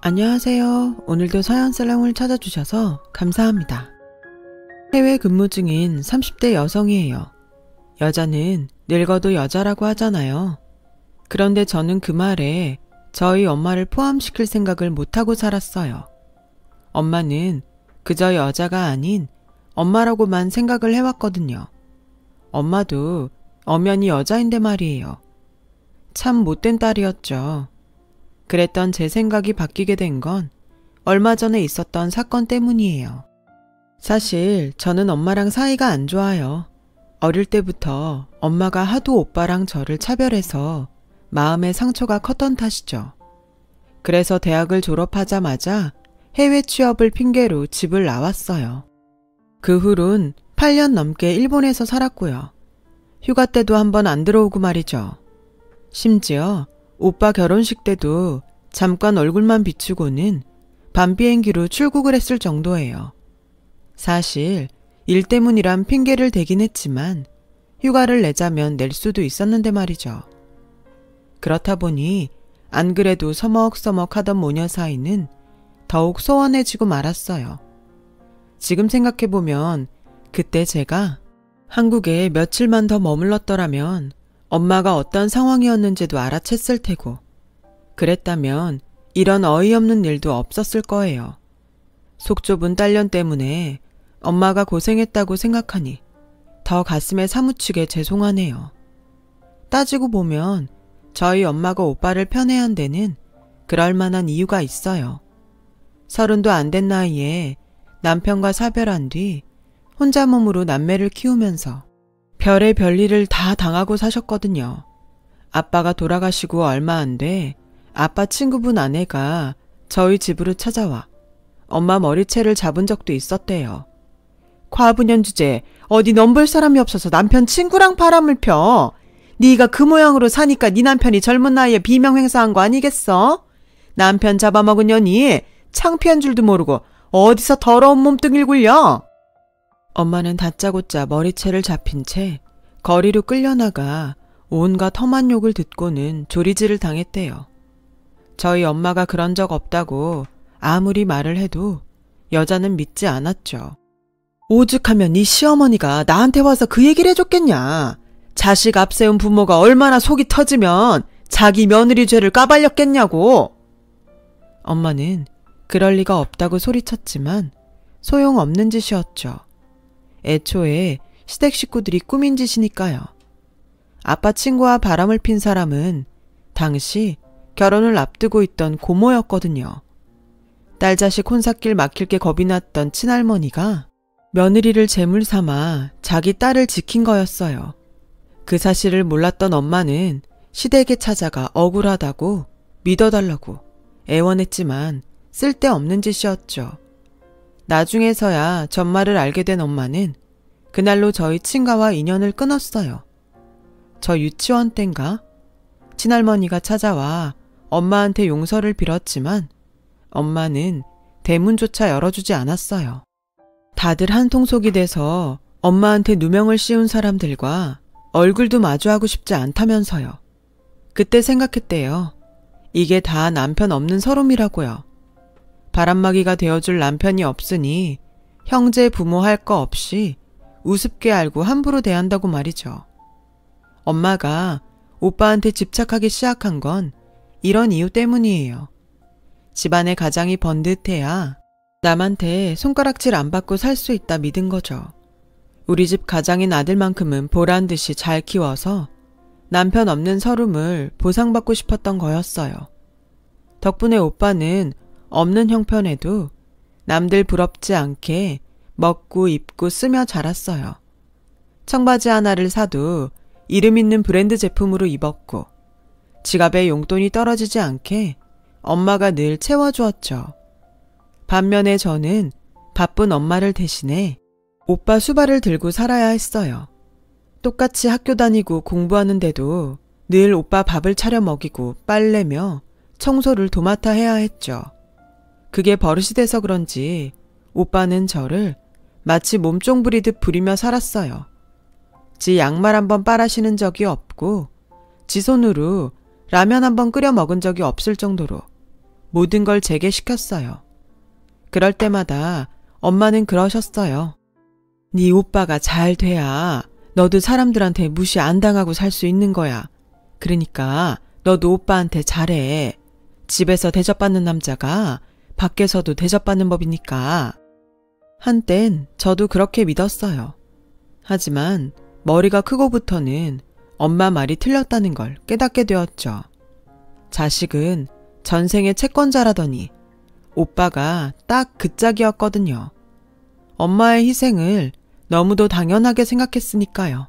안녕하세요. 오늘도 서연살롱을 찾아주셔서 감사합니다. 해외 근무 중인 30대 여성이에요. 여자는 늙어도 여자라고 하잖아요. 그런데 저는 그 말에 저희 엄마를 포함시킬 생각을 못하고 살았어요. 엄마는 그저 여자가 아닌 엄마라고만 생각을 해왔거든요. 엄마도 엄연히 여자인데 말이에요. 참 못된 딸이었죠. 그랬던 제 생각이 바뀌게 된 건 얼마 전에 있었던 사건 때문이에요. 사실 저는 엄마랑 사이가 안 좋아요. 어릴 때부터 엄마가 하도 오빠랑 저를 차별해서 마음의 상처가 컸던 탓이죠. 그래서 대학을 졸업하자마자 해외 취업을 핑계로 집을 나왔어요. 그 후론 8년 넘게 일본에서 살았고요. 휴가 때도 한번 안 들어오고 말이죠. 심지어 오빠 결혼식 때도 잠깐 얼굴만 비추고는 밤 비행기로 출국을 했을 정도예요. 사실 일 때문이란 핑계를 대긴 했지만 휴가를 내자면 낼 수도 있었는데 말이죠. 그렇다 보니 안 그래도 서먹서먹하던 모녀 사이는 더욱 소원해지고 말았어요. 지금 생각해보면 그때 제가 한국에 며칠만 더 머물렀더라면 엄마가 어떤 상황이었는지도 알아챘을 테고, 그랬다면 이런 어이없는 일도 없었을 거예요. 속 좁은 딸년 때문에 엄마가 고생했다고 생각하니 더 가슴에 사무치게 죄송하네요. 따지고 보면 저희 엄마가 오빠를 편애한 데는 그럴 만한 이유가 있어요. 30도 안 된 나이에 남편과 사별한 뒤 혼자 몸으로 남매를 키우면서 별의 별일을 다 당하고 사셨거든요. 아빠가 돌아가시고 얼마 안 돼 아빠 친구분 아내가 저희 집으로 찾아와 엄마 머리채를 잡은 적도 있었대요. 과분연 주제, 어디 넘볼 사람이 없어서 남편 친구랑 바람을 펴. 네가 그 모양으로 사니까 네 남편이 젊은 나이에 비명 행사한 거 아니겠어? 남편 잡아먹은 년이 창피한 줄도 모르고 어디서 더러운 몸뚱이를 굴려? 엄마는 다짜고짜 머리채를 잡힌 채 거리로 끌려나가 온갖 험한 욕을 듣고는 조리질을 당했대요. 저희 엄마가 그런 적 없다고 아무리 말을 해도 여자는 믿지 않았죠. 오죽하면 네 시어머니가 나한테 와서 그 얘기를 해줬겠냐. 자식 앞세운 부모가 얼마나 속이 터지면 자기 며느리 죄를 까발렸겠냐고. 엄마는 그럴 리가 없다고 소리쳤지만 소용없는 짓이었죠. 애초에 시댁 식구들이 꾸민 짓이니까요. 아빠 친구와 바람을 핀 사람은 당시 결혼을 앞두고 있던 고모였거든요. 딸 자식 혼삿길 막힐 게 겁이 났던 친할머니가 며느리를 제물 삼아 자기 딸을 지킨 거였어요. 그 사실을 몰랐던 엄마는 시댁에 찾아가 억울하다고 믿어달라고 애원했지만 쓸데없는 짓이었죠. 나중에서야 전말을 알게 된 엄마는 그날로 저희 친가와 인연을 끊었어요. 저 유치원 땐가 친할머니가 찾아와 엄마한테 용서를 빌었지만 엄마는 대문조차 열어주지 않았어요. 다들 한통속이 돼서 엄마한테 누명을 씌운 사람들과 얼굴도 마주하고 싶지 않다면서요. 그때 생각했대요. 이게 다 남편 없는 서름이라고요. 바람막이가 되어줄 남편이 없으니 형제 부모 할 거 없이 우습게 알고 함부로 대한다고 말이죠. 엄마가 오빠한테 집착하기 시작한 건 이런 이유 때문이에요. 집안의 가장이 번듯해야 남한테 손가락질 안 받고 살 수 있다 믿은 거죠. 우리 집 가장인 아들만큼은 보란 듯이 잘 키워서 남편 없는 서름을 보상받고 싶었던 거였어요. 덕분에 오빠는 없는 형편에도 남들 부럽지 않게 먹고 입고 쓰며 자랐어요. 청바지 하나를 사도 이름 있는 브랜드 제품으로 입었고 지갑에 용돈이 떨어지지 않게 엄마가 늘 채워주었죠. 반면에 저는 바쁜 엄마를 대신해 오빠 수발을 들고 살아야 했어요. 똑같이 학교 다니고 공부하는데도 늘 오빠 밥을 차려 먹이고 빨래며 청소를 도맡아 해야 했죠. 그게 버릇이 돼서 그런지 오빠는 저를 마치 몸종 부리듯 부리며 살았어요. 지 양말 한번 빨아 신은 적이 없고 지 손으로 라면 한번 끓여 먹은 적이 없을 정도로 모든 걸 제게 시켰어요. 그럴 때마다 엄마는 그러셨어요. 네 오빠가 잘 돼야 너도 사람들한테 무시 안 당하고 살 수 있는 거야. 그러니까 너도 오빠한테 잘해. 집에서 대접받는 남자가 밖에서도 대접받는 법이니까. 한땐 저도 그렇게 믿었어요. 하지만 머리가 크고부터는 엄마 말이 틀렸다는 걸 깨닫게 되었죠. 자식은 전생의 채권자라더니 오빠가 딱 그 짝이었거든요. 엄마의 희생을 너무도 당연하게 생각했으니까요.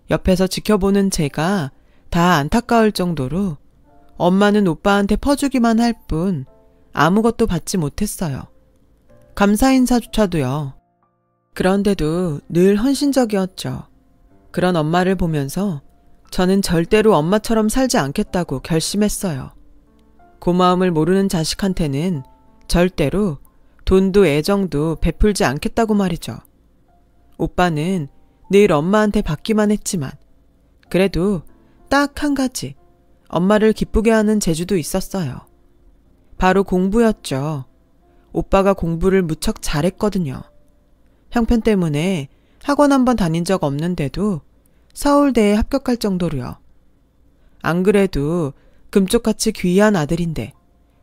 옆에서 지켜보는 제가 다 안타까울 정도로 엄마는 오빠한테 퍼주기만 할 뿐 아무것도 받지 못했어요. 감사 인사조차도요. 그런데도 늘 헌신적이었죠. 그런 엄마를 보면서 저는 절대로 엄마처럼 살지 않겠다고 결심했어요. 고마움을 모르는 자식한테는 절대로 돈도 애정도 베풀지 않겠다고 말이죠. 오빠는 늘 엄마한테 받기만 했지만 그래도 딱 한 가지 엄마를 기쁘게 하는 재주도 있었어요. 바로 공부였죠. 오빠가 공부를 무척 잘했거든요. 형편 때문에 학원 한번 다닌 적 없는데도 서울대에 합격할 정도로요. 안 그래도 금쪽같이 귀한 아들인데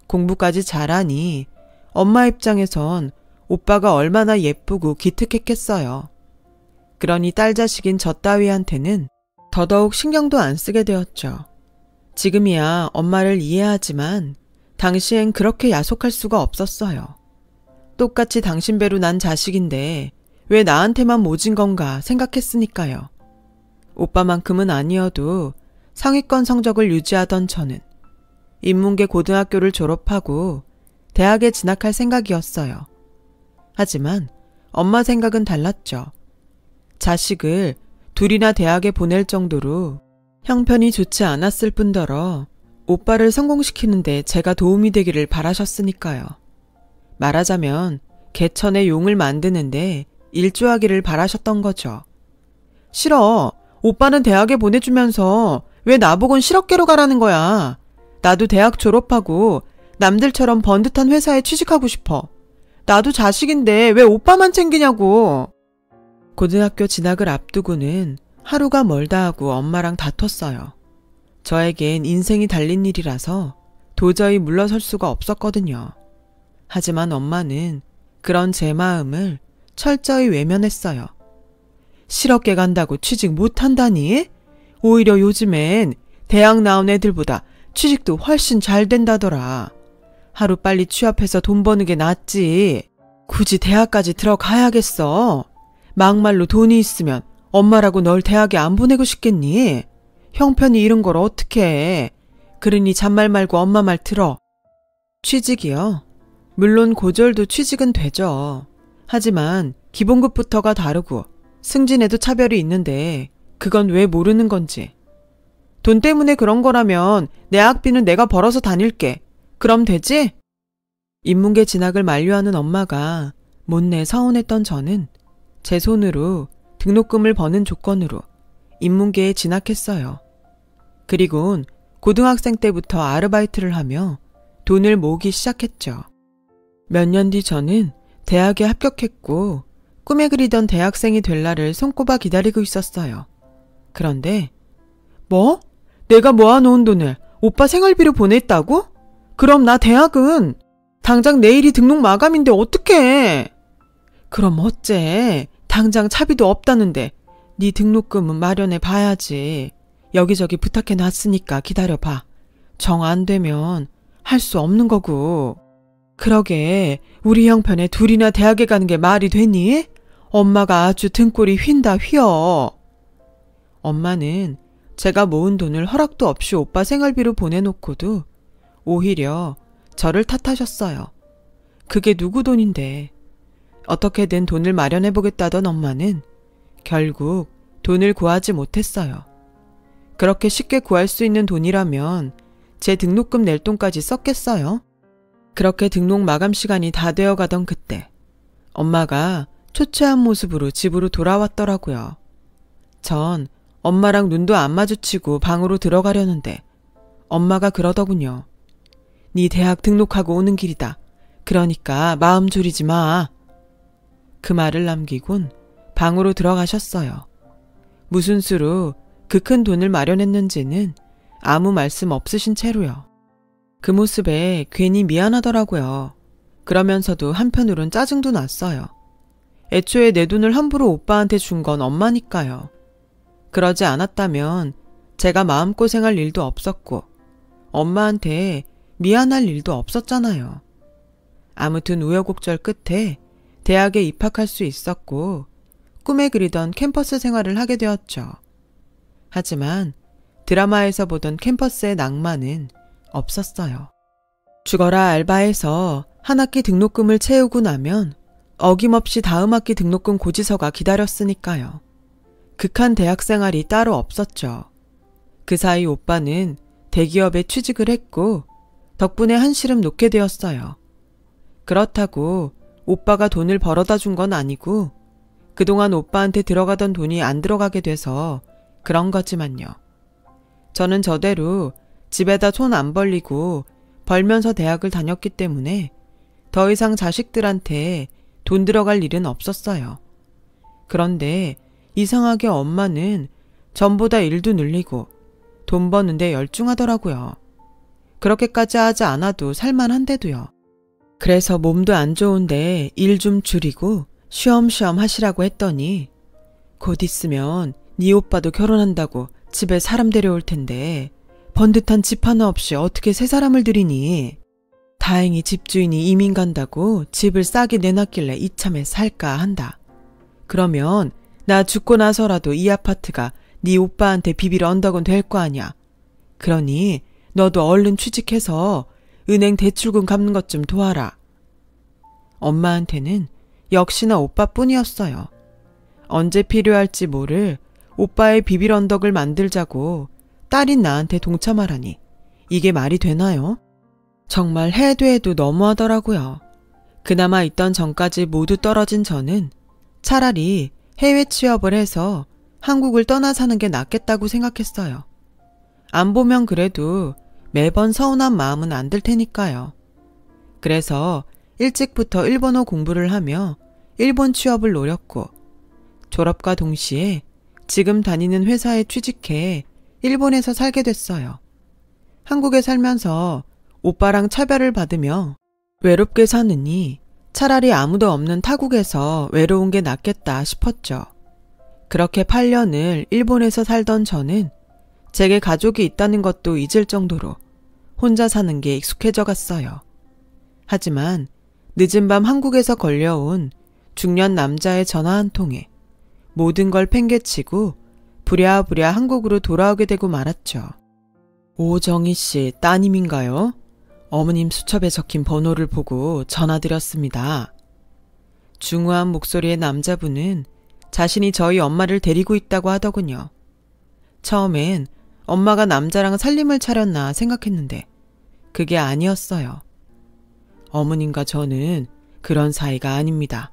공부까지 잘하니 엄마 입장에선 오빠가 얼마나 예쁘고 기특했겠어요. 그러니 딸 자식인 저 따위한테는 더더욱 신경도 안 쓰게 되었죠. 지금이야 엄마를 이해하지만 당시엔 그렇게 야속할 수가 없었어요. 똑같이 당신 배로 난 자식인데 왜 나한테만 모진 건가 생각했으니까요. 오빠만큼은 아니어도 상위권 성적을 유지하던 저는 인문계 고등학교를 졸업하고 대학에 진학할 생각이었어요. 하지만 엄마 생각은 달랐죠. 자식을 둘이나 대학에 보낼 정도로 형편이 좋지 않았을 뿐더러 오빠를 성공시키는데 제가 도움이 되기를 바라셨으니까요. 말하자면 개천에 용을 만드는데 일조하기를 바라셨던 거죠. 싫어. 오빠는 대학에 보내주면서 왜 나보곤 실업계로 가라는 거야. 나도 대학 졸업하고 남들처럼 번듯한 회사에 취직하고 싶어. 나도 자식인데 왜 오빠만 챙기냐고. 고등학교 진학을 앞두고는 하루가 멀다 하고 엄마랑 다퉜어요. 저에겐 인생이 달린 일이라서 도저히 물러설 수가 없었거든요. 하지만 엄마는 그런 제 마음을 철저히 외면했어요. 실업계 간다고 취직 못한다니? 오히려 요즘엔 대학 나온 애들보다 취직도 훨씬 잘 된다더라. 하루빨리 취업해서 돈 버는 게 낫지. 굳이 대학까지 들어가야겠어. 막말로 돈이 있으면 엄마라고 널 대학에 안 보내고 싶겠니? 형편이 이런 걸 어떡해. 그러니 잔말 말고 엄마 말 들어. 취직이요? 물론 고졸도 취직은 되죠. 하지만 기본급부터가 다르고 승진에도 차별이 있는데 그건 왜 모르는 건지. 돈 때문에 그런 거라면 내 학비는 내가 벌어서 다닐게. 그럼 되지? 인문계 진학을 만류하는 엄마가 못내 서운했던 저는 제 손으로 등록금을 버는 조건으로 인문계에 진학했어요. 그리곤 고등학생 때부터 아르바이트를 하며 돈을 모으기 시작했죠. 몇 년 뒤 저는 대학에 합격했고 꿈에 그리던 대학생이 될 날을 손꼽아 기다리고 있었어요. 그런데 뭐? 내가 모아놓은 돈을 오빠 생활비로 보냈다고? 그럼 나 대학은 당장 내일이 등록 마감인데 어떡해? 그럼 어째? 당장 차비도 없다는데 네 등록금은 마련해 봐야지. 여기저기 부탁해 놨으니까 기다려봐. 정 안 되면 할 수 없는 거고. 그러게 우리 형편에 둘이나 대학에 가는 게 말이 되니? 엄마가 아주 등골이 휜다 휘어. 엄마는 제가 모은 돈을 허락도 없이 오빠 생활비로 보내놓고도 오히려 저를 탓하셨어요. 그게 누구 돈인데. 어떻게든 돈을 마련해보겠다던 엄마는 결국 돈을 구하지 못했어요. 그렇게 쉽게 구할 수 있는 돈이라면 제 등록금 낼 돈까지 썼겠어요? 그렇게 등록 마감 시간이 다 되어가던 그때 엄마가 초췌한 모습으로 집으로 돌아왔더라고요. 전 엄마랑 눈도 안 마주치고 방으로 들어가려는데 엄마가 그러더군요. 네 대학 등록하고 오는 길이다. 그러니까 마음 졸이지 마. 그 말을 남기곤 방으로 들어가셨어요. 무슨 수로 그 큰 돈을 마련했는지는 아무 말씀 없으신 채로요. 그 모습에 괜히 미안하더라고요. 그러면서도 한편으론 짜증도 났어요. 애초에 내 돈을 함부로 오빠한테 준 건 엄마니까요. 그러지 않았다면 제가 마음고생할 일도 없었고 엄마한테 미안할 일도 없었잖아요. 아무튼 우여곡절 끝에 대학에 입학할 수 있었고 꿈에 그리던 캠퍼스 생활을 하게 되었죠. 하지만 드라마에서 보던 캠퍼스의 낭만은 없었어요. 죽어라 알바에서 한 학기 등록금을 채우고 나면 어김없이 다음 학기 등록금 고지서가 기다렸으니까요. 극한 대학 생활이 따로 없었죠. 그 사이 오빠는 대기업에 취직을 했고 덕분에 한시름 놓게 되었어요. 그렇다고 오빠가 돈을 벌어다 준 건 아니고 그동안 오빠한테 들어가던 돈이 안 들어가게 돼서 그런 거지만요. 저는 저대로 집에다 손 안 벌리고 벌면서 대학을 다녔기 때문에 더 이상 자식들한테 돈 들어갈 일은 없었어요. 그런데 이상하게 엄마는 전보다 일도 늘리고 돈 버는데 열중하더라고요. 그렇게까지 하지 않아도 살만한데도요. 그래서 몸도 안 좋은데 일 좀 줄이고 쉬엄쉬엄 하시라고 했더니 곧 있으면 네 오빠도 결혼한다고 집에 사람 데려올 텐데 번듯한 집 하나 없이 어떻게 세 사람을 들이니? 다행히 집주인이 이민 간다고 집을 싸게 내놨길래 이참에 살까 한다. 그러면 나 죽고 나서라도 이 아파트가 네 오빠한테 비빌 언덕은 될 거 아냐. 그러니 너도 얼른 취직해서 은행 대출금 갚는 것 좀 도와라. 엄마한테는 역시나 오빠뿐이었어요. 언제 필요할지 모를 오빠의 비빌 언덕을 만들자고 딸인 나한테 동참하라니 이게 말이 되나요? 정말 해도 해도 너무하더라고요. 그나마 있던 전까지 모두 떨어진 저는 차라리 해외 취업을 해서 한국을 떠나 사는 게 낫겠다고 생각했어요. 안 보면 그래도 매번 서운한 마음은 안 들 테니까요. 그래서 일찍부터 일본어 공부를 하며 일본 취업을 노렸고 졸업과 동시에 지금 다니는 회사에 취직해 일본에서 살게 됐어요. 한국에 살면서 오빠랑 차별을 받으며 외롭게 사느니 차라리 아무도 없는 타국에서 외로운 게 낫겠다 싶었죠. 그렇게 8년을 일본에서 살던 저는 제게 가족이 있다는 것도 잊을 정도로 혼자 사는 게 익숙해져 갔어요. 하지만 늦은 밤 한국에서 걸려온 중년 남자의 전화 한 통에 모든 걸 팽개치고 부랴부랴 한국으로 돌아오게 되고 말았죠. 오정희 씨 따님인가요? 어머님 수첩에 적힌 번호를 보고 전화드렸습니다. 중후한 목소리의 남자분은 자신이 저희 엄마를 데리고 있다고 하더군요. 처음엔 엄마가 남자랑 살림을 차렸나 생각했는데 그게 아니었어요. 어머님과 저는 그런 사이가 아닙니다.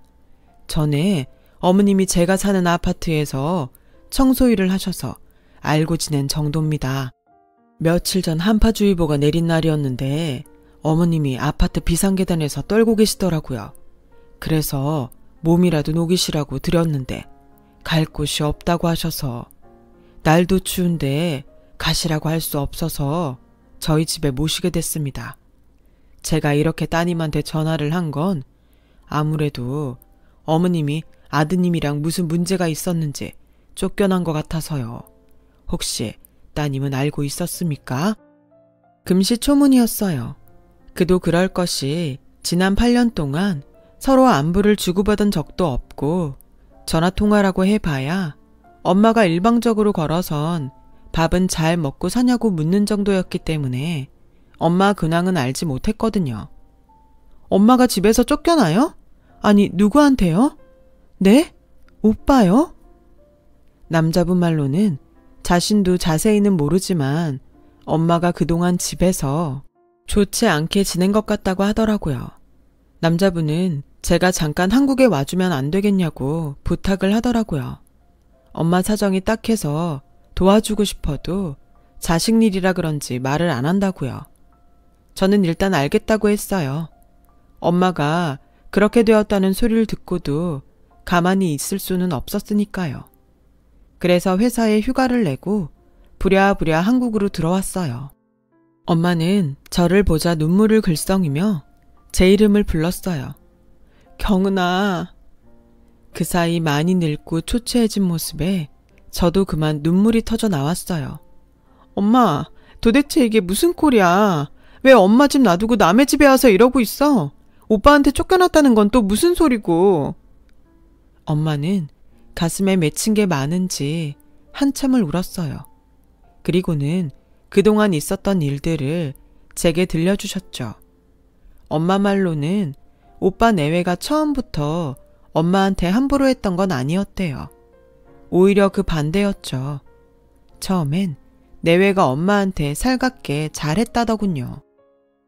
전에 어머님이 제가 사는 아파트에서 청소 일을 하셔서 알고 지낸 정도입니다. 며칠 전 한파주의보가 내린 날이었는데 어머님이 아파트 비상계단에서 떨고 계시더라고요. 그래서 몸이라도 녹이시라고 드렸는데 갈 곳이 없다고 하셔서 날도 추운데 가시라고 할 수 없어서 저희 집에 모시게 됐습니다. 제가 이렇게 따님한테 전화를 한 건 아무래도 어머님이 아드님이랑 무슨 문제가 있었는지 쫓겨난 것 같아서요. 혹시 따님은 알고 있었습니까? 금시초문이었어요. 그도 그럴 것이 지난 8년 동안 서로 안부를 주고받은 적도 없고 전화통화라고 해봐야 엄마가 일방적으로 걸어선 밥은 잘 먹고 사냐고 묻는 정도였기 때문에 엄마 근황은 알지 못했거든요. 엄마가 집에서 쫓겨나요? 아니 누구한테요? 네? 오빠요? 남자분 말로는 자신도 자세히는 모르지만 엄마가 그동안 집에서 좋지 않게 지낸 것 같다고 하더라고요. 남자분은 제가 잠깐 한국에 와주면 안 되겠냐고 부탁을 하더라고요. 엄마 사정이 딱해서 도와주고 싶어도 자식 일이라 그런지 말을 안 한다고요. 저는 일단 알겠다고 했어요. 엄마가 그렇게 되었다는 소리를 듣고도 가만히 있을 수는 없었으니까요. 그래서 회사에 휴가를 내고 부랴부랴 한국으로 들어왔어요. 엄마는 저를 보자 눈물을 글썽이며 제 이름을 불렀어요. 경은아. 그 사이 많이 늙고 초췌해진 모습에 저도 그만 눈물이 터져 나왔어요. 엄마, 도대체 이게 무슨 꼴이야? 왜 엄마 집 놔두고 남의 집에 와서 이러고 있어? 오빠한테 쫓겨났다는 건 또 무슨 소리고? 엄마는 가슴에 맺힌 게 많은지 한참을 울었어요. 그리고는 그동안 있었던 일들을 제게 들려주셨죠. 엄마 말로는 오빠 내외가 처음부터 엄마한테 함부로 했던 건 아니었대요. 오히려 그 반대였죠. 처음엔 내외가 엄마한테 살갑게 잘했다더군요.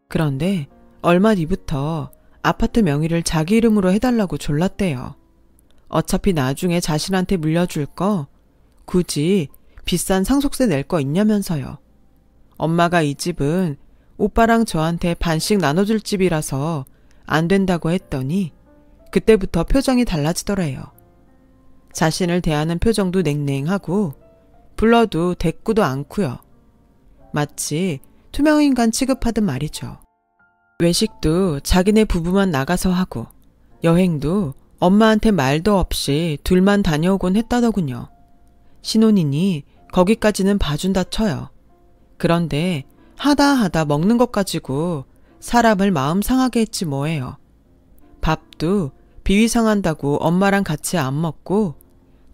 그런데 얼마 뒤부터 아파트 명의를 자기 이름으로 해달라고 졸랐대요. 어차피 나중에 자신한테 물려줄 거 굳이 비싼 상속세 낼 거 있냐면서요. 엄마가 이 집은 오빠랑 저한테 반씩 나눠줄 집이라서 안 된다고 했더니 그때부터 표정이 달라지더래요. 자신을 대하는 표정도 냉랭하고 불러도 대꾸도 않고요. 마치 투명인간 취급하듯 말이죠. 외식도 자기네 부부만 나가서 하고 여행도 엄마한테 말도 없이 둘만 다녀오곤 했다더군요. 신혼이니 거기까지는 봐준다 쳐요. 그런데 하다 먹는 것 가지고 사람을 마음 상하게 했지 뭐예요. 밥도 비위 상한다고 엄마랑 같이 안 먹고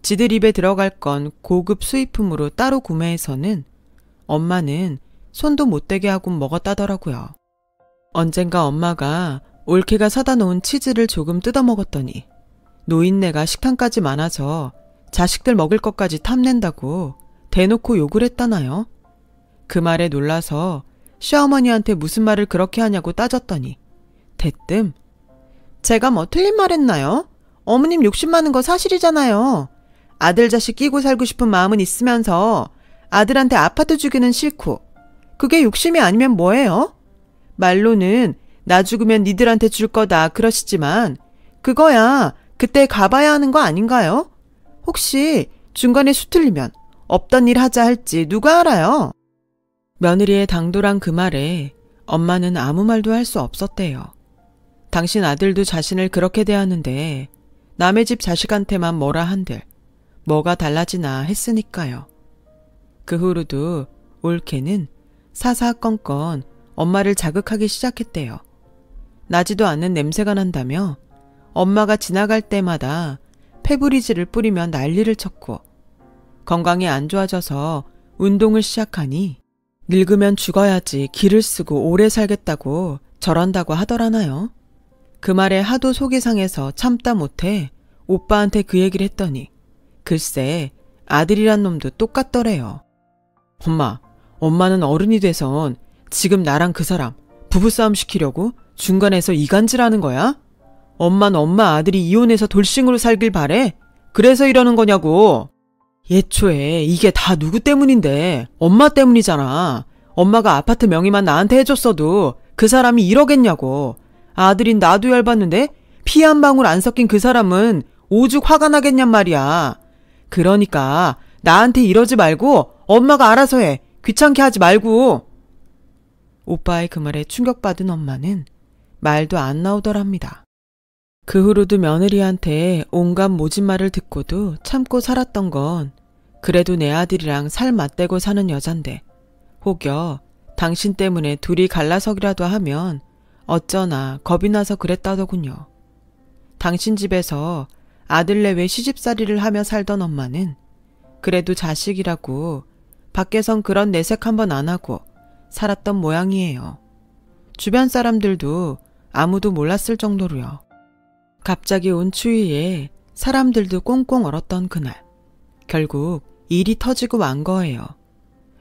지들 입에 들어갈 건 고급 수입품으로 따로 구매해서는 엄마는 손도 못 대게 하고 먹었다더라고요. 언젠가 엄마가 올케가 사다 놓은 치즈를 조금 뜯어 먹었더니 노인네가 식탐까지 많아서 자식들 먹을 것까지 탐낸다고 대놓고 욕을 했다나요? 그 말에 놀라서 시어머니한테 무슨 말을 그렇게 하냐고 따졌더니 대뜸 제가 뭐 틀린 말 했나요? 어머님 욕심 많은 거 사실이잖아요. 아들 자식 끼고 살고 싶은 마음은 있으면서 아들한테 아파트 주기는 싫고 그게 욕심이 아니면 뭐예요? 말로는 나 죽으면 니들한테 줄 거다 그러시지만 그거야 그때 가봐야 하는 거 아닌가요? 혹시 중간에 수틀리면 없던 일 하자 할지 누가 알아요? 며느리의 당돌한 그 말에 엄마는 아무 말도 할 수 없었대요. 당신 아들도 자신을 그렇게 대하는데 남의 집 자식한테만 뭐라 한들 뭐가 달라지나 했으니까요. 그 후로도 올케는 사사건건 엄마를 자극하기 시작했대요. 나지도 않는 냄새가 난다며 엄마가 지나갈 때마다 페브리즈를 뿌리며 난리를 쳤고 건강이 안 좋아져서 운동을 시작하니 늙으면 죽어야지 기를 쓰고 오래 살겠다고 저런다고 하더라나요. 그 말에 하도 속이 상해서 참다 못해 오빠한테 그 얘기를 했더니 글쎄 아들이란 놈도 똑같더래요. 엄마는 어른이 돼선 지금 나랑 그 사람 부부싸움 시키려고 중간에서 이간질하는 거야? 엄마는 엄마 아들이 이혼해서 돌싱으로 살길 바래? 그래서 이러는 거냐고. 예초에 이게 다 누구 때문인데 엄마 때문이잖아. 엄마가 아파트 명의만 나한테 해줬어도 그 사람이 이러겠냐고. 아들인 나도 열받는데 피 한 방울 안 섞인 그 사람은 오죽 화가 나겠냔 말이야. 그러니까 나한테 이러지 말고 엄마가 알아서 해. 귀찮게 하지 말고. 오빠의 그 말에 충격받은 엄마는 말도 안 나오더랍니다. 그 후로도 며느리한테 온갖 모진 말을 듣고도 참고 살았던 건 그래도 내 아들이랑 살 맞대고 사는 여잔데 혹여 당신 때문에 둘이 갈라서기라도 하면 어쩌나 겁이 나서 그랬다더군요. 당신 집에서 아들 내외 시집살이를 하며 살던 엄마는 그래도 자식이라고 밖에선 그런 내색 한번 안 하고 살았던 모양이에요. 주변 사람들도 아무도 몰랐을 정도로요. 갑자기 온 추위에 사람들도 꽁꽁 얼었던 그날 결국 일이 터지고 만 거예요.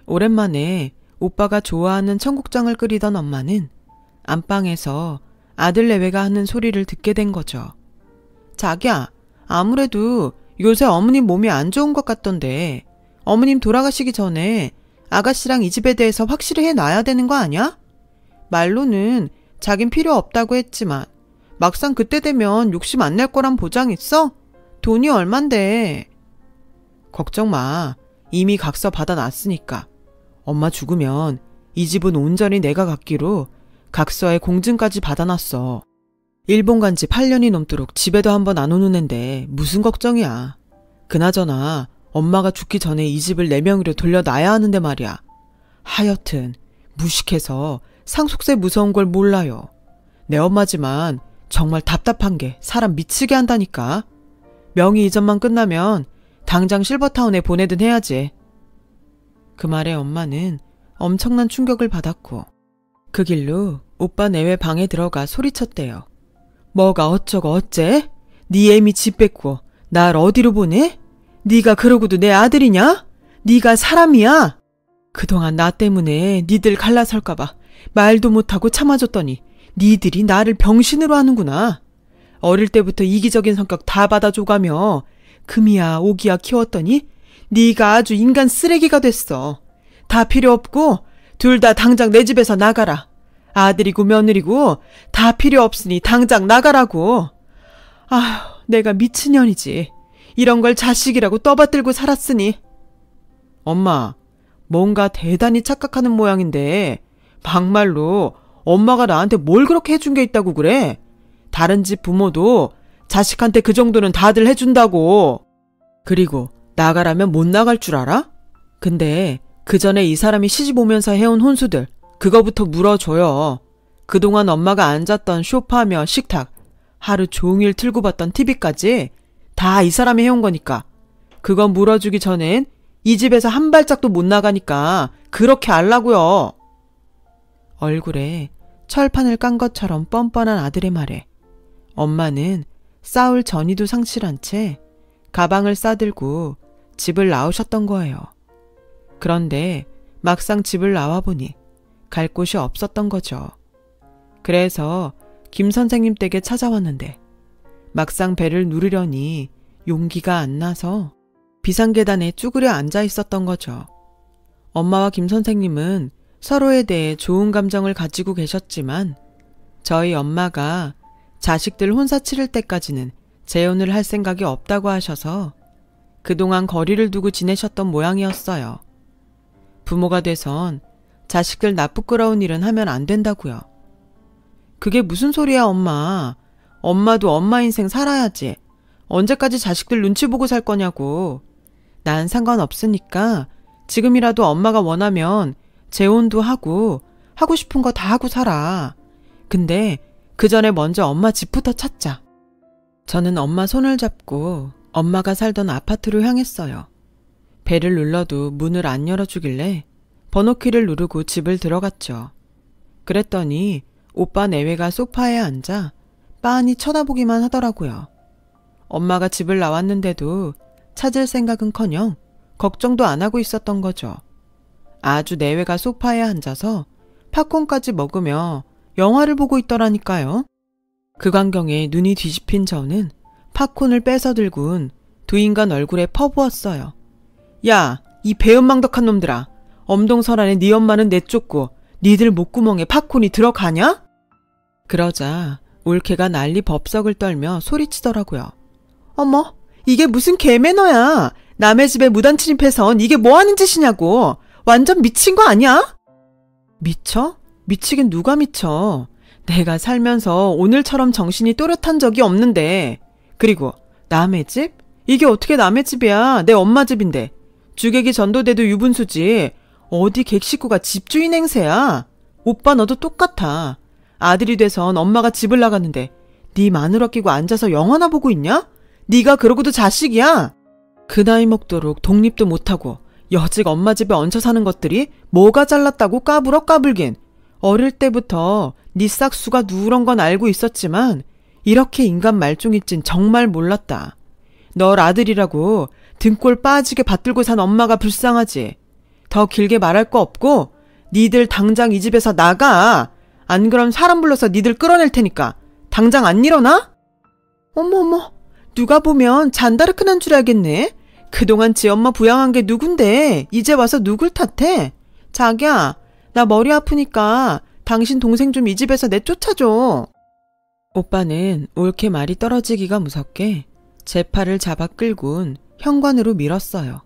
오랜만에 오빠가 좋아하는 청국장을 끓이던 엄마는 안방에서 아들 내외가 하는 소리를 듣게 된 거죠. 자기야, 아무래도 요새 어머님 몸이 안 좋은 것 같던데 어머님 돌아가시기 전에 아가씨랑 이 집에 대해서 확실히 해놔야 되는 거 아니야? 말로는 자긴 필요 없다고 했지만 막상 그때 되면 욕심 안 낼 거란 보장 있어? 돈이 얼만데. 걱정 마. 이미 각서 받아놨으니까. 엄마 죽으면 이 집은 온전히 내가 갖기로 각서에 공증까지 받아놨어. 일본 간 지 8년이 넘도록 집에도 한번 안 오는 앤데 무슨 걱정이야. 그나저나 엄마가 죽기 전에 이 집을 내 명의로 돌려놔야 하는데 말이야. 하여튼 무식해서 상속세 무서운 걸 몰라요. 내 엄마지만 정말 답답한 게 사람 미치게 한다니까. 명의 이전만 끝나면 당장 실버타운에 보내든 해야지. 그 말에 엄마는 엄청난 충격을 받았고 그 길로 오빠 내외 방에 들어가 소리쳤대요. 뭐가 어쩌고 어째? 네 애미 집 뺏고 날 어디로 보내? 네가 그러고도 내 아들이냐? 네가 사람이야? 그동안 나 때문에 니들 갈라설까봐 말도 못하고 참아줬더니 니들이 나를 병신으로 하는구나. 어릴 때부터 이기적인 성격 다 받아줘가며 금이야 오기야 키웠더니 네가 아주 인간 쓰레기가 됐어. 다 필요 없고 둘 다 당장 내 집에서 나가라. 아들이고 며느리고 다 필요 없으니 당장 나가라고. 아휴, 내가 미친년이지. 이런 걸 자식이라고 떠받들고 살았으니. 엄마, 뭔가 대단히 착각하는 모양인데 막말로 엄마가 나한테 뭘 그렇게 해준 게 있다고 그래? 다른 집 부모도 자식한테 그 정도는 다들 해준다고. 그리고 나가라면 못 나갈 줄 알아? 근데 그 전에 이 사람이 시집 오면서 해온 혼수들 그거부터 물어줘요. 그동안 엄마가 앉았던 소파며 식탁, 하루 종일 틀고 봤던 TV까지 다 이 사람이 해온 거니까. 그거 물어주기 전엔 이 집에서 한 발짝도 못 나가니까 그렇게 알라고요. 얼굴에 철판을 깐 것처럼 뻔뻔한 아들의 말에 엄마는 싸울 전의도 상실한 채 가방을 싸들고 집을 나오셨던 거예요. 그런데 막상 집을 나와보니 갈 곳이 없었던 거죠. 그래서 김 선생님 댁에 찾아왔는데 막상 배를 누르려니 용기가 안 나서 비상계단에 쭈그려 앉아 있었던 거죠. 엄마와 김 선생님은 서로에 대해 좋은 감정을 가지고 계셨지만 저희 엄마가 자식들 혼사 치를 때까지는 재혼을 할 생각이 없다고 하셔서 그동안 거리를 두고 지내셨던 모양이었어요. 부모가 돼선 자식들 나쁘끄러운 일은 하면 안 된다고요. 그게 무슨 소리야 엄마. 엄마도 엄마 인생 살아야지. 언제까지 자식들 눈치 보고 살 거냐고. 난 상관없으니까 지금이라도 엄마가 원하면 재혼도 하고 싶은 거 다 하고 살아. 근데 그 전에 먼저 엄마 집부터 찾자. 저는 엄마 손을 잡고 엄마가 살던 아파트로 향했어요. 배를 눌러도 문을 안 열어주길래 번호키를 누르고 집을 들어갔죠. 그랬더니 오빠 내외가 소파에 앉아 빤히 쳐다보기만 하더라고요. 엄마가 집을 나왔는데도 찾을 생각은커녕 걱정도 안 하고 있었던 거죠. 아주 내외가 소파에 앉아서 팝콘까지 먹으며 영화를 보고 있더라니까요. 그 광경에 눈이 뒤집힌 저는 팝콘을 뺏어 들고는 두 인간 얼굴에 퍼부었어요. 야, 이 배은망덕한 놈들아. 엄동설안에 네 엄마는 내쫓고 니들 목구멍에 팝콘이 들어가냐? 그러자 올케가 난리 법석을 떨며 소리치더라고요. 어머, 이게 무슨 개매너야. 남의 집에 무단 침입해선 이게 뭐하는 짓이냐고. 완전 미친 거 아니야? 미쳐? 미치긴 누가 미쳐. 내가 살면서 오늘처럼 정신이 또렷한 적이 없는데. 그리고 남의 집? 이게 어떻게 남의 집이야. 내 엄마 집인데. 주객이 전도돼도 유분수지. 어디 객식구가 집주인 행세야. 오빠 너도 똑같아. 아들이 돼선 엄마가 집을 나갔는데 네 마누라 끼고 앉아서 영화나 보고 있냐? 네가 그러고도 자식이야? 그 나이 먹도록 독립도 못하고 여직 엄마 집에 얹혀 사는 것들이 뭐가 잘났다고 까불어 까불긴. 어릴 때부터 네 싹수가 누런 건 알고 있었지만 이렇게 인간 말종일진 정말 몰랐다. 널 아들이라고 등골 빠지게 받들고 산 엄마가 불쌍하지. 더 길게 말할 거 없고 니들 당장 이 집에서 나가. 안 그럼 사람 불러서 니들 끌어낼 테니까 당장 안 일어나? 어머머, 누가 보면 잔다르크 난 줄 알겠네. 그동안 지 엄마 부양한 게 누군데 이제 와서 누굴 탓해? 자기야, 나 머리 아프니까 당신 동생 좀 이 집에서 내쫓아줘. 오빠는 옳게 말이 떨어지기가 무섭게 제 팔을 잡아 끌곤 현관으로 밀었어요.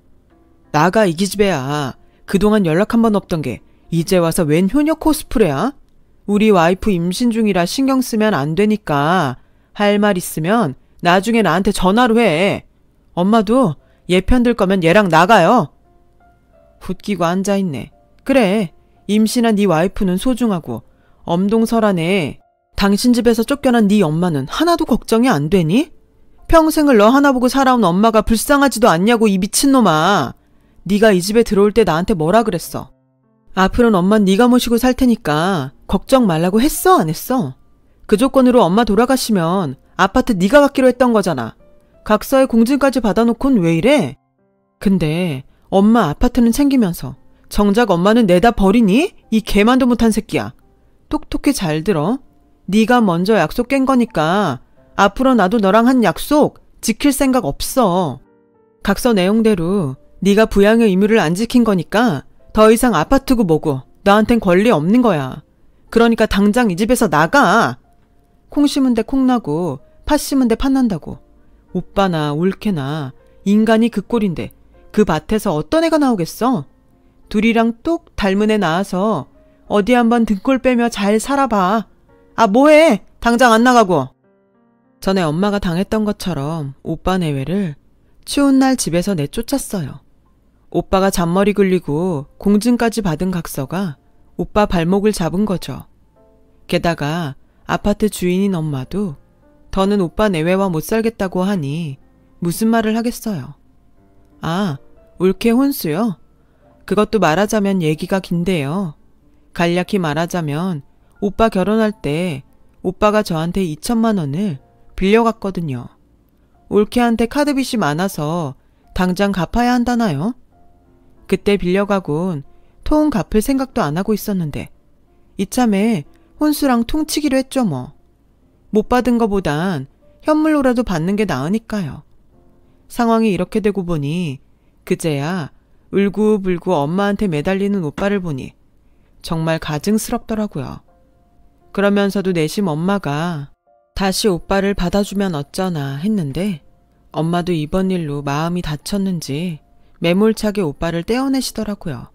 나가 이 기집애야. 그동안 연락 한 번 없던 게 이제 와서 웬 효녀 코스프레야? 우리 와이프 임신 중이라 신경 쓰면 안 되니까 할 말 있으면 나중에 나한테 전화로 해. 엄마도 얘 편들 거면 얘랑 나가요. 붙기고 앉아있네. 그래, 임신한 네 와이프는 소중하고 엄동설하네. 당신 집에서 쫓겨난 네 엄마는 하나도 걱정이 안 되니? 평생을 너 하나 보고 살아온 엄마가 불쌍하지도 않냐고 이 미친놈아. 네가 이 집에 들어올 때 나한테 뭐라 그랬어? 앞으로는 엄만 네가 모시고 살 테니까 걱정 말라고 했어 안 했어? 그 조건으로 엄마 돌아가시면 아파트 네가 갖기로 했던 거잖아. 각서에 공증까지 받아놓고는 왜 이래? 근데 엄마 아파트는 챙기면서 정작 엄마는 내다 버리니? 이 개만도 못한 새끼야. 똑똑히 잘 들어. 네가 먼저 약속 깬 거니까 앞으로 나도 너랑 한 약속 지킬 생각 없어. 각서 내용대로 네가 부양의 의무를 안 지킨 거니까 더 이상 아파트고 뭐고 나한텐 권리 없는 거야. 그러니까 당장 이 집에서 나가. 콩 심은 데 콩 나고 팥 심은 데 팥 난다고. 오빠나 올케나 인간이 그 꼴인데 그 밭에서 어떤 애가 나오겠어? 둘이랑 똑 닮은 애 낳아서 어디 한번 등골 빼며 잘 살아봐. 아 뭐해? 당장 안 나가고. 전에 엄마가 당했던 것처럼 오빠 내외를 추운 날 집에서 내쫓았어요. 오빠가 잔머리 굴리고 공증까지 받은 각서가 오빠 발목을 잡은 거죠. 게다가 아파트 주인인 엄마도 더는 오빠 내외와 못 살겠다고 하니 무슨 말을 하겠어요. 아, 올케 혼수요? 그것도 말하자면 얘기가 긴데요. 간략히 말하자면 오빠 결혼할 때 오빠가 저한테 2천만 원을 빌려갔거든요. 올케한테 카드빚이 많아서 당장 갚아야 한다나요? 그때 빌려가곤 통 갚을 생각도 안 하고 있었는데 이참에 혼수랑 퉁치기로 했죠 뭐. 못 받은 거보단 현물로라도 받는 게 나으니까요. 상황이 이렇게 되고 보니 그제야 울고불고 엄마한테 매달리는 오빠를 보니 정말 가증스럽더라고요. 그러면서도 내심 엄마가 다시 오빠를 받아주면 어쩌나 했는데 엄마도 이번 일로 마음이 다쳤는지 매몰차게 오빠를 떼어내시더라고요.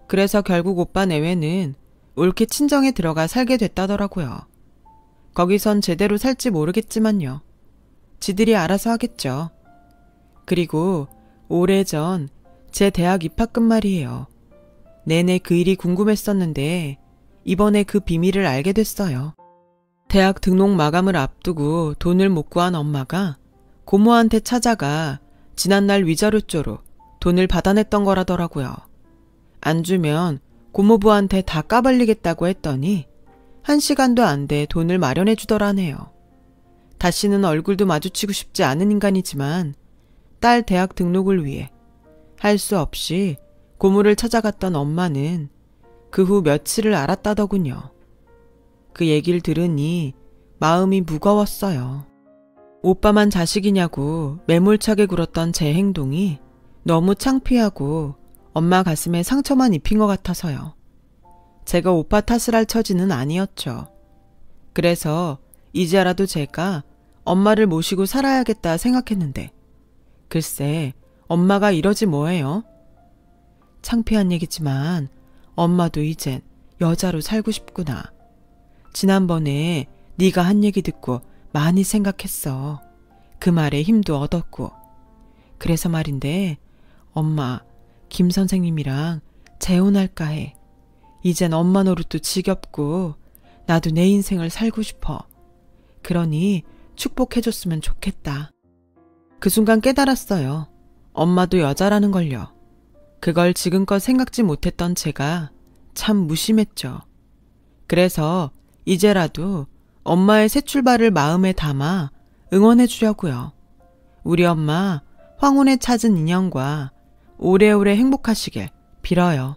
그래서 결국 오빠 내외는 올케 친정에 들어가 살게 됐다더라고요. 거기선 제대로 살지 모르겠지만요. 지들이 알아서 하겠죠. 그리고 오래전 제 대학 입학금 말이에요. 내내 그 일이 궁금했었는데 이번에 그 비밀을 알게 됐어요. 대학 등록 마감을 앞두고 돈을 못 구한 엄마가 고모한테 찾아가 지난날 위자료조로 돈을 받아냈던 거라더라고요. 안 주면 고모부한테 다 까발리겠다고 했더니 1시간도 안 돼 돈을 마련해 주더라네요. 다시는 얼굴도 마주치고 싶지 않은 인간이지만 딸 대학 등록을 위해 할 수 없이 고모를 찾아갔던 엄마는 그 후 며칠을 알았다더군요. 그 얘기를 들으니 마음이 무거웠어요. 오빠만 자식이냐고 매몰차게 굴었던 제 행동이 너무 창피하고 엄마 가슴에 상처만 입힌 것 같아서요. 제가 오빠 탓을 할 처지는 아니었죠. 그래서 이제라도 제가 엄마를 모시고 살아야겠다 생각했는데 글쎄 엄마가 이러지 뭐예요? 창피한 얘기지만 엄마도 이젠 여자로 살고 싶구나. 지난번에 네가 한 얘기 듣고 많이 생각했어. 그 말에 힘도 얻었고. 그래서 말인데 엄마 김 선생님이랑 재혼할까 해. 이젠 엄마 노릇도 지겹고 나도 내 인생을 살고 싶어. 그러니 축복해줬으면 좋겠다. 그 순간 깨달았어요. 엄마도 여자라는 걸요. 그걸 지금껏 생각지 못했던 제가 참 무심했죠. 그래서 이제라도 엄마의 새 출발을 마음에 담아 응원해 주려고요. 우리 엄마 황혼에 찾은 인연과 오래오래 행복하시길 빌어요.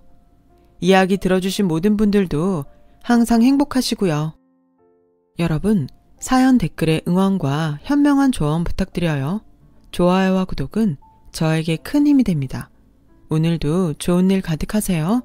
이야기 들어주신 모든 분들도 항상 행복하시고요. 여러분, 사연 댓글에 응원과 현명한 조언 부탁드려요. 좋아요와 구독은 저에게 큰 힘이 됩니다. 오늘도 좋은 일 가득하세요.